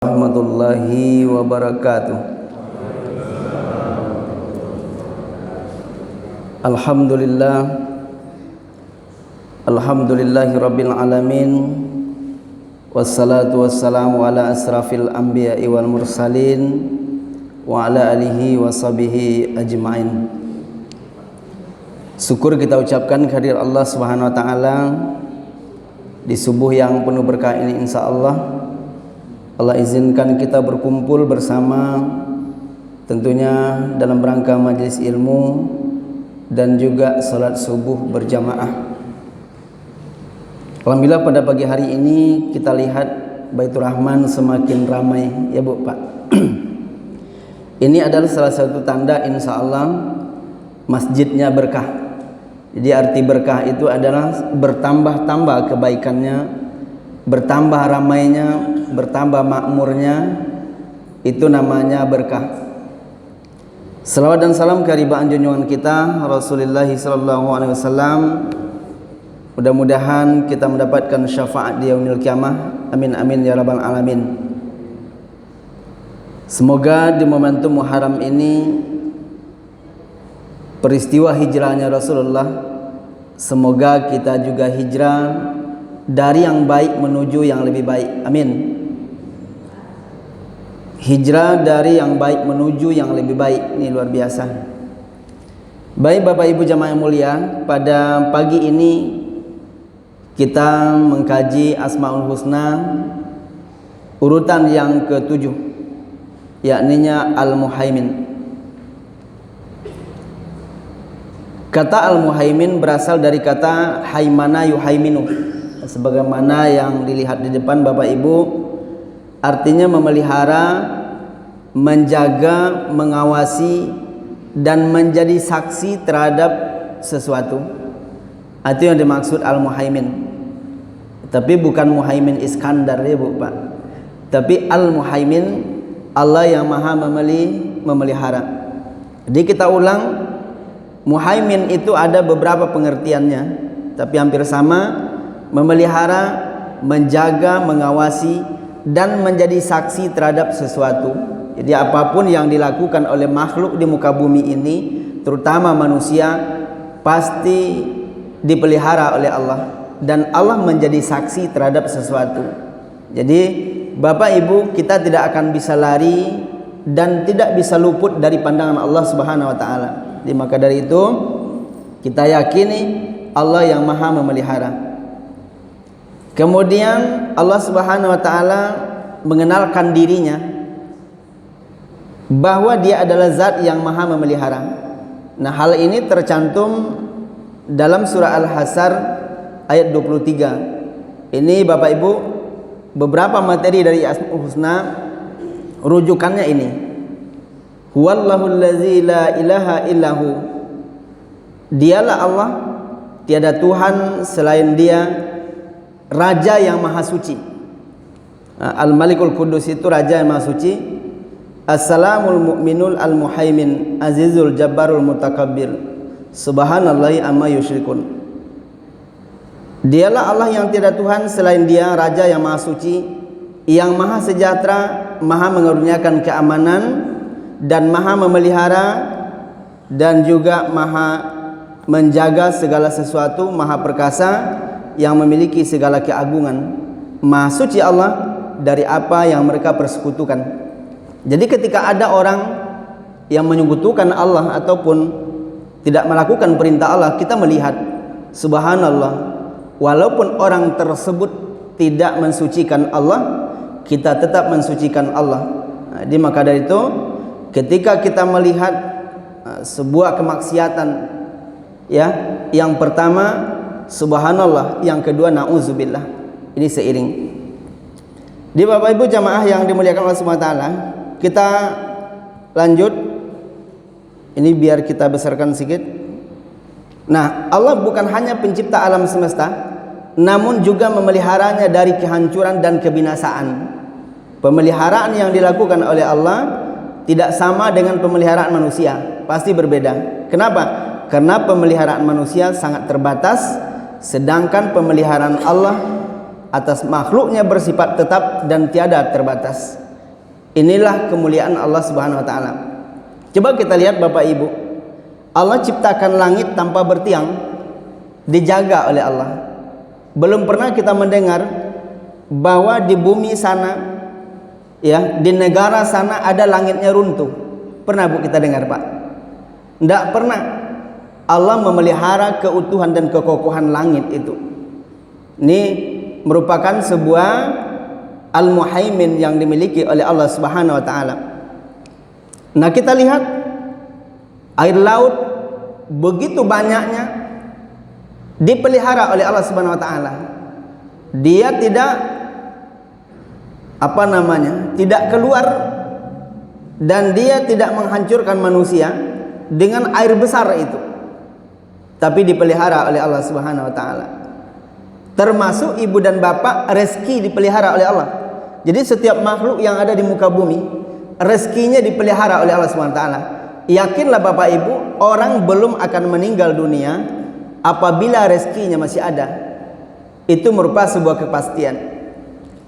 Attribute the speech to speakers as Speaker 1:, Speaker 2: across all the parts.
Speaker 1: Warahmatullahi wabarakatuh. Alhamdulillahi rabbil alamin. Wassalatu wassalamu ala asrafil anbiya'i wal mursalin wa ala alihi wa sahbihi ajma'in. Syukur kita ucapkan kehadirat Allah Subhanahu wa taala di subuh yang penuh berkah ini. Insyaallah Allah izinkan kita berkumpul bersama, tentunya dalam rangka majelis ilmu dan juga salat subuh berjamaah. Alhamdulillah pada pagi hari ini kita lihat Baitur Rahman semakin ramai, ya Bu Pak. Ini adalah salah satu tanda insyaallah masjidnya berkah. Jadi arti berkah itu adalah bertambah-tambah kebaikannya, bertambah ramainya, bertambah makmurnya, itu namanya berkah. Salawat dan salam keharibaan junjungan kita Rasulullah sallallahu alaihi wasallam. Mudah-mudahan kita mendapatkan syafaat di yaumil kiamah. Amin amin ya rabbal alamin. Semoga di momentum Muharram ini, peristiwa hijrahnya Rasulullah, semoga kita juga hijrah dari yang baik menuju yang lebih baik. Amin. Hijrah dari yang baik menuju yang lebih baik. Ini luar biasa. Baik Bapak Ibu jamaah yang mulia, pada pagi ini kita mengkaji Asmaul Husna urutan yang ke-7, yakninya Al-Muhaimin. Kata Al-Muhaimin berasal dari kata haimana yuhaiminu, sebagaimana yang dilihat di depan Bapak Ibu, artinya memelihara, menjaga, mengawasi, dan menjadi saksi terhadap sesuatu. Itu yang dimaksud Al-Muhaimin. Tapi bukan Muhaimin Iskandar ya Bu Pak, tapi Al-Muhaimin, Allah yang maha memelihara. Jadi kita ulang, Muhaimin itu ada beberapa pengertiannya, tapi hampir sama: memelihara, menjaga, mengawasi, dan menjadi saksi terhadap sesuatu. Jadi apapun yang dilakukan oleh makhluk di muka bumi ini, terutama manusia, pasti dipelihara oleh Allah, dan Allah menjadi saksi terhadap sesuatu. Jadi Bapak Ibu, kita tidak akan bisa lari dan tidak bisa luput dari pandangan Allah Subhanahu wa taala. Jadi maka dari itu kita yakini Allah yang maha memelihara. Kemudian Allah Subhanahu wa taala mengenalkan dirinya bahwa Dia adalah zat yang maha memelihara. Nah, hal ini tercantum dalam surah Al-Hasr ayat 23. Ini Bapak Ibu beberapa materi dari Asmaul Husna, rujukannya ini. Huwallahul ladzi la ilaha illahu. Dialah Allah, tiada Tuhan selain Dia, Raja yang maha suci. Al-Malikul Qudus itu Raja yang maha suci. Assalamul mu'minul al-muhaimin azizul jabbarul mutakabbir. Subhanallahi amma yusyrikun. Dialah Allah yang tiada Tuhan selain Dia, Raja yang maha suci, yang maha sejahtera, maha mengaruniakan keamanan, dan maha memelihara, dan juga maha menjaga segala sesuatu, maha perkasa, yang memiliki segala keagungan. Maha suci Allah dari apa yang mereka persekutukan. Jadi ketika ada orang yang menyekutukan Allah ataupun tidak melakukan perintah Allah, kita melihat subhanallah, walaupun orang tersebut tidak mensucikan Allah, kita tetap mensucikan Allah. Jadi maka dari itu, ketika kita melihat sebuah kemaksiatan, ya, yang pertama subhanallah, yang kedua na'udzubillah. Ini seiring. Di Bapak Ibu jamaah yang dimuliakan Allah Subhanahu wa taala, kita lanjut. Ini biar kita besarkan sedikit. Nah, Allah bukan hanya pencipta alam semesta, namun juga memeliharanya dari kehancuran dan kebinasaan. Pemeliharaan yang dilakukan oleh Allah tidak sama dengan pemeliharaan manusia, pasti berbeda. Kenapa? Karena pemeliharaan manusia sangat terbatas, sedangkan pemeliharaan Allah atas makhluknya bersifat tetap dan tiada terbatas. Inilah kemuliaan Allah Subhanahu wa taala. Coba kita lihat Bapak Ibu, Allah ciptakan langit tanpa bertiang, dijaga oleh Allah. Belum pernah kita mendengar bahwa di bumi sana, ya, di negara sana ada langitnya runtuh. Pernah Bu kita dengar, Pak? Tidak pernah. Allah memelihara keutuhan dan kekokohan langit itu. Ini merupakan sebuah al-muhaimin yang dimiliki oleh Allah Subhanahu wa taala. Nah, kita lihat air laut begitu banyaknya dipelihara oleh Allah Subhanahu wa taala. Dia tidak tidak keluar dan dia tidak menghancurkan manusia dengan air besar itu. Tapi dipelihara oleh Allah Subhanahu wa taala. Termasuk ibu dan bapak, rezeki dipelihara oleh Allah. Jadi setiap makhluk yang ada di muka bumi, rezekinya dipelihara oleh Allah Subhanahu wa taala. Yakinlah Bapak Ibu, orang belum akan meninggal dunia apabila rezekinya masih ada. Itu merupakan sebuah kepastian.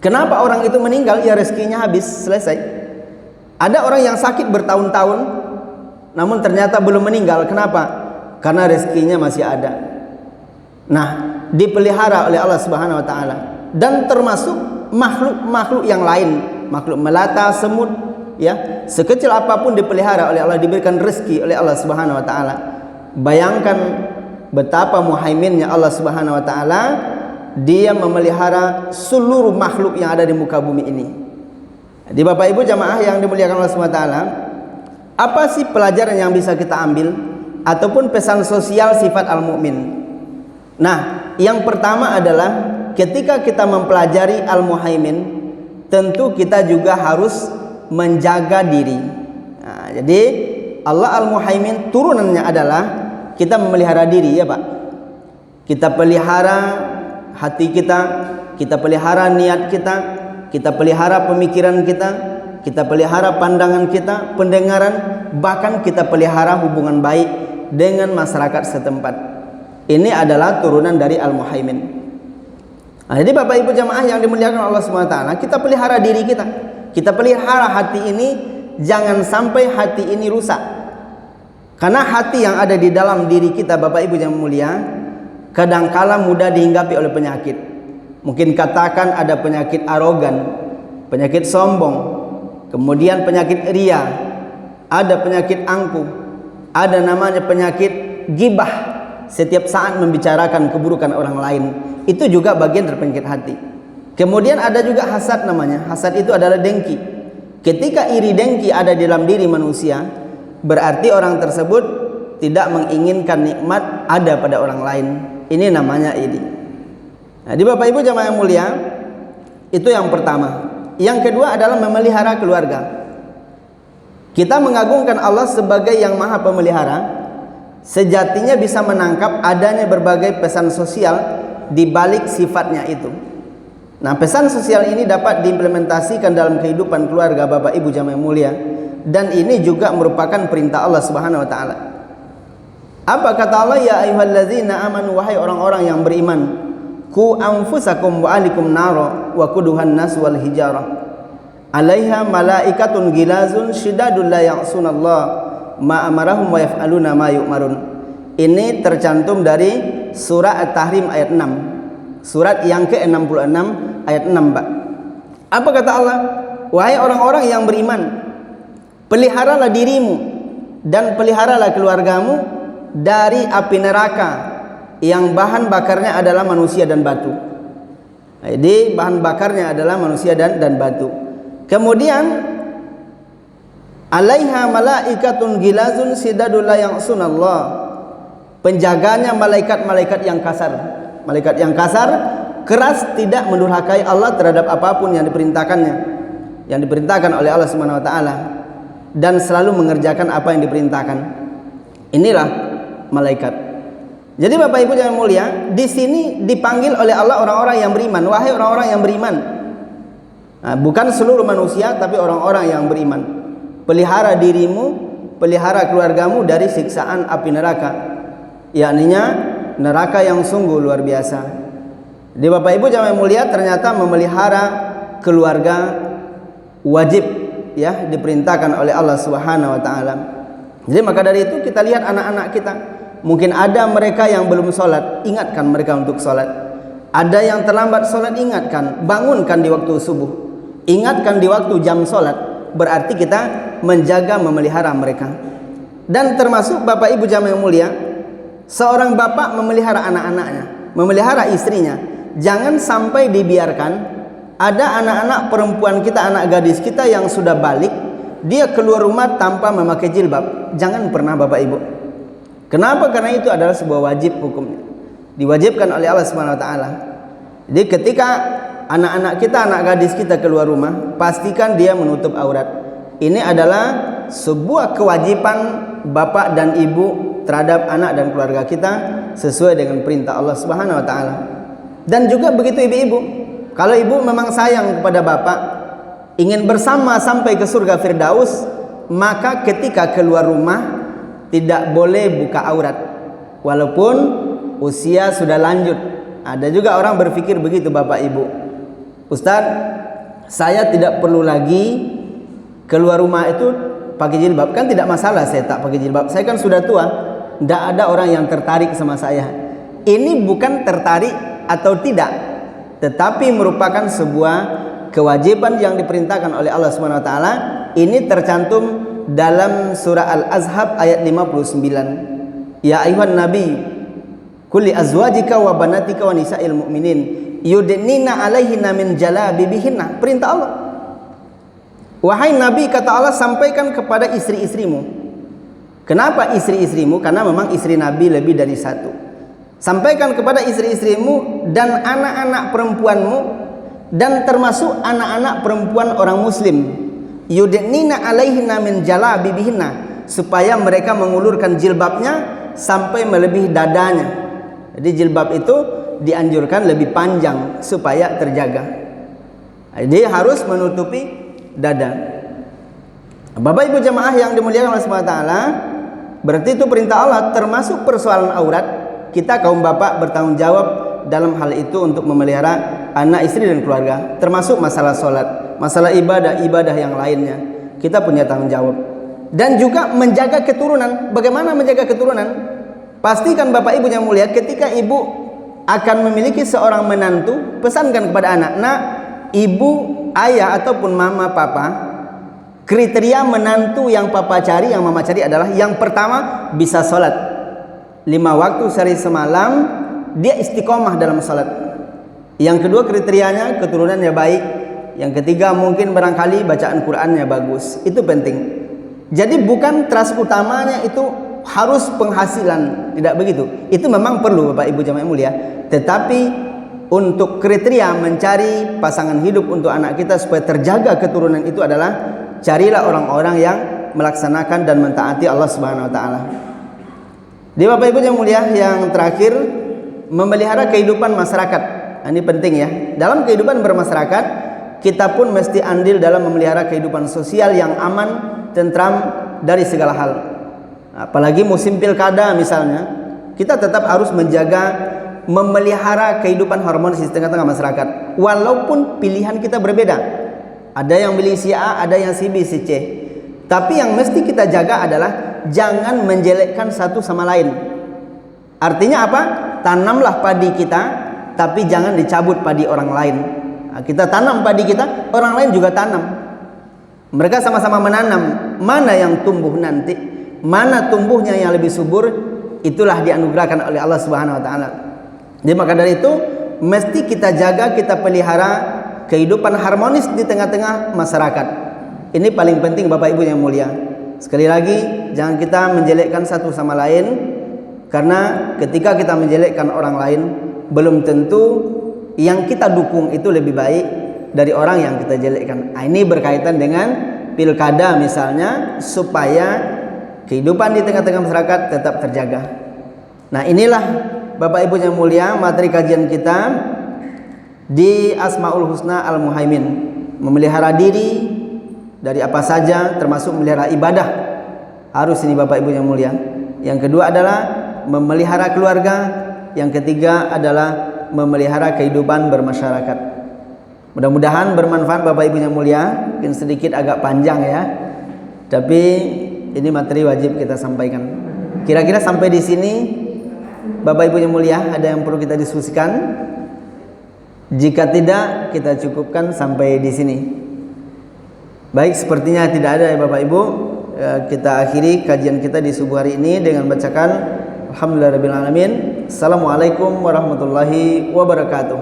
Speaker 1: Kenapa orang itu meninggal? Ya rezekinya habis, selesai. Ada orang yang sakit bertahun-tahun namun ternyata belum meninggal. Kenapa? Karena rezekinya masih ada. Nah, dipelihara oleh Allah Subhanahu wa taala. Dan termasuk makhluk-makhluk yang lain, makhluk melata, semut, ya, sekecil apapun dipelihara oleh Allah, diberikan rezeki oleh Allah Subhanahu wa taala. Bayangkan betapa muhaiminnya Allah Subhanahu wa taala, dia memelihara seluruh makhluk yang ada di muka bumi ini. Di Bapak Ibu jamaah yang dimuliakan Allah Subhanahu wa taala, apa sih pelajaran yang bisa kita ambil ataupun pesan sosial sifat al-mu'min? Nah, yang pertama adalah ketika kita mempelajari al-muhaimin, tentu kita juga harus menjaga diri. Nah, jadi Allah al-muhaimin turunannya adalah kita memelihara diri, ya Pak. Kita pelihara hati kita pelihara niat kita pelihara pemikiran kita pelihara pandangan kita, pendengaran, bahkan kita pelihara hubungan baik dengan masyarakat setempat. Ini adalah turunan dari al-muhaimin. Nah, jadi Bapak Ibu jamaah yang dimuliakan Allah Subhanahu wa taala, kita pelihara diri kita. Kita pelihara hati ini, jangan sampai hati ini rusak. Karena hati yang ada di dalam diri kita Bapak Ibu yang mulia, kadangkala mudah dihinggapi oleh penyakit. Mungkin katakan ada penyakit arogan, penyakit sombong, kemudian penyakit ria, ada penyakit angkuh, ada namanya penyakit gibah. Setiap saat membicarakan keburukan orang lain, itu juga bagian dari penyakit hati. Kemudian ada juga hasad namanya. Hasad itu adalah dengki. Ketika iri dengki ada di dalam diri manusia, berarti orang tersebut tidak menginginkan nikmat ada pada orang lain. Ini namanya iri. Nah, di Bapak Ibu jamaah yang mulia, itu yang pertama. Yang kedua adalah memelihara keluarga. Kita mengagungkan Allah sebagai yang maha pemelihara. Sejatinya bisa menangkap adanya berbagai pesan sosial di balik sifatnya itu. Nah, pesan sosial ini dapat diimplementasikan dalam kehidupan keluarga Bapak Ibu jamaah yang mulia, dan ini juga merupakan perintah Allah Subhanahu wa taala. Apa kata Allah? Ya ayyuhallazina amanu, wahai orang-orang yang beriman, ku anfusakum wa alikum nara wa quduhan nas wal hijarah 'alaiha malaikatun gilazun syidadul la ya'sunallah ma amarahum wa yaf'aluna ma yu'marun. Ini tercantum dari surah At-Tahrim ayat 6. Surat yang ke-66 ayat 6, Pak. Apa kata Allah? Wahai orang-orang yang beriman, peliharalah dirimu dan peliharalah keluargamu dari api neraka yang bahan bakarnya adalah manusia dan batu. Jadi bahan bakarnya adalah manusia dan batu. Kemudian alaiha malaikatun gilazun sidadul la ya'sunallah. Penjaganya malaikat-malaikat yang kasar. Malaikat yang kasar, keras, tidak mendurhakai Allah terhadap apapun yang diperintahkannya, yang diperintahkan oleh Allah Subhanahu wa taala, dan selalu mengerjakan apa yang diperintahkan. Inilah malaikat. Jadi Bapak Ibu yang mulia, di sini dipanggil oleh Allah orang-orang yang beriman. Wahai orang-orang yang beriman. Nah, bukan seluruh manusia, tapi orang-orang yang beriman. Pelihara dirimu, pelihara keluargamu dari siksaan api neraka, yakninya neraka yang sungguh luar biasa. Di Bapak Ibu jamaah yang mulia, ternyata memelihara keluarga wajib, ya diperintahkan oleh Allah Subhanahu wa taala. Jadi maka dari itu kita lihat anak-anak kita, mungkin ada mereka yang belum sholat, ingatkan mereka untuk sholat. Ada yang terlambat sholat, ingatkan, bangunkan di waktu subuh, ingatkan di waktu jam sholat. Berarti kita menjaga, memelihara mereka. Dan termasuk Bapak Ibu jamaah yang mulia, seorang bapak memelihara anak-anaknya, memelihara istrinya. Jangan sampai dibiarkan ada anak-anak perempuan kita, anak gadis kita yang sudah balik, dia keluar rumah tanpa memakai jilbab. Jangan pernah Bapak Ibu. Kenapa? Karena itu adalah sebuah wajib hukumnya, diwajibkan oleh Allah Subhanahu wa taala. Jadi ketika anak-anak kita, anak gadis kita keluar rumah, pastikan dia menutup aurat. Ini adalah sebuah kewajiban bapak dan ibu terhadap anak dan keluarga kita sesuai dengan perintah Allah Subhanahu wa taala. Dan juga begitu ibu-ibu, kalau ibu memang sayang kepada bapak, ingin bersama sampai ke surga Firdaus, maka ketika keluar rumah tidak boleh buka aurat walaupun usia sudah lanjut. Ada juga orang berpikir begitu Bapak Ibu, Ustaz, saya tidak perlu lagi keluar rumah itu pakai jilbab, kan tidak masalah saya tak pakai jilbab, saya kan sudah tua, tidak ada orang yang tertarik sama saya. Ini bukan tertarik atau tidak, tetapi merupakan sebuah kewajiban yang diperintahkan oleh Allah Subhanahu wa taala. Ini tercantum dalam surah Al-Ahzab ayat 59. Ya ayuhan nabi kulli azwajika wa banatika wa nisa'il mu'minin yudnina alaihinna min jalabibihinna. Perintah Allah. Wahai nabi, kata Allah, sampaikan kepada istri-istrimu. Kenapa istri-istrimu? Karena memang istri nabi lebih dari satu. Sampaikan kepada istri-istrimu dan anak-anak perempuanmu, dan termasuk anak-anak perempuan orang muslim, yudnina alaihinna min jalabibihinna, supaya mereka mengulurkan jilbabnya sampai melebihi dadanya. Jadi jilbab itu dianjurkan lebih panjang supaya terjaga. Jadi harus menutupi dada. Bapak Ibu jamaah yang dimuliakan Allah Subhanahu wa taala, berarti itu perintah Allah, termasuk persoalan aurat. Kita kaum bapak bertanggung jawab dalam hal itu untuk memelihara anak, istri dan keluarga, termasuk masalah sholat, masalah ibadah yang lainnya. Kita punya tanggung jawab. Dan juga menjaga keturunan. Bagaimana menjaga keturunan? Pastikan Bapak Ibu yang mulia, ketika ibu akan memiliki seorang menantu, pesankan kepada anak, nak, ibu, ayah ataupun mama, papa, kriteria menantu yang papa cari, yang mama cari adalah, yang pertama bisa sholat 5 waktu sehari semalam, dia istiqomah dalam sholat. Yang kedua kriterianya keturunannya baik. Yang ketiga mungkin barangkali bacaan Qur'annya bagus. Itu penting. Jadi bukan trust utamanya itu harus penghasilan, tidak begitu. Itu memang perlu Bapak Ibu jamaah mulia. Tetapi untuk kriteria mencari pasangan hidup untuk anak kita supaya terjaga keturunan itu adalah, carilah orang-orang yang melaksanakan dan mentaati Allah Subhanahu wa taala. Di Bapak Ibu yang mulia, yang terakhir, memelihara kehidupan masyarakat. Ini penting ya. Dalam kehidupan bermasyarakat, kita pun mesti andil dalam memelihara kehidupan sosial yang aman, tentram dari segala hal. Apalagi musim pilkada misalnya, kita tetap harus menjaga, memelihara kehidupan harmonis di tengah-tengah masyarakat. Walaupun pilihan kita berbeda, ada yang milih si A, ada yang si B, si C. Tapi yang mesti kita jaga adalah jangan menjelekkan satu sama lain. Artinya apa? Tanamlah padi kita, tapi jangan dicabut padi orang lain. Kita tanam padi kita, orang lain juga tanam. Mereka sama-sama menanam. Mana yang tumbuh nanti, mana tumbuhnya yang lebih subur, itulah dianugerahkan oleh Allah Subhanahu wa taala. Jadi maka dari itu mesti kita jaga, kita pelihara kehidupan harmonis di tengah-tengah masyarakat. Ini paling penting Bapak Ibu yang mulia. Sekali lagi, jangan kita menjelekkan satu sama lain, karena ketika kita menjelekkan orang lain, belum tentu yang kita dukung itu lebih baik dari orang yang kita jelekkan. Ini berkaitan dengan pilkada misalnya, supaya kehidupan di tengah-tengah masyarakat tetap terjaga. Nah, inilah Bapak Ibu yang mulia materi kajian kita di Asmaul Husna Al-Muhaimin. Memelihara diri dari apa saja, termasuk memelihara ibadah. Harus ini Bapak Ibu yang mulia. Yang kedua adalah memelihara keluarga. Yang ketiga adalah memelihara kehidupan bermasyarakat. Mudah-mudahan bermanfaat Bapak Ibu yang mulia. Mungkin sedikit agak panjang ya, tapi ini materi wajib kita sampaikan. Kira-kira sampai di sini Bapak Ibu yang mulia, ada yang perlu kita diskusikan? Jika tidak, kita cukupkan sampai di sini. Baik, sepertinya tidak ada ya Bapak Ibu. Kita akhiri kajian kita di subuh hari ini dengan bacakan Alhamdulillahirabbil alamin. Assalamualaikum warahmatullahi wabarakatuh.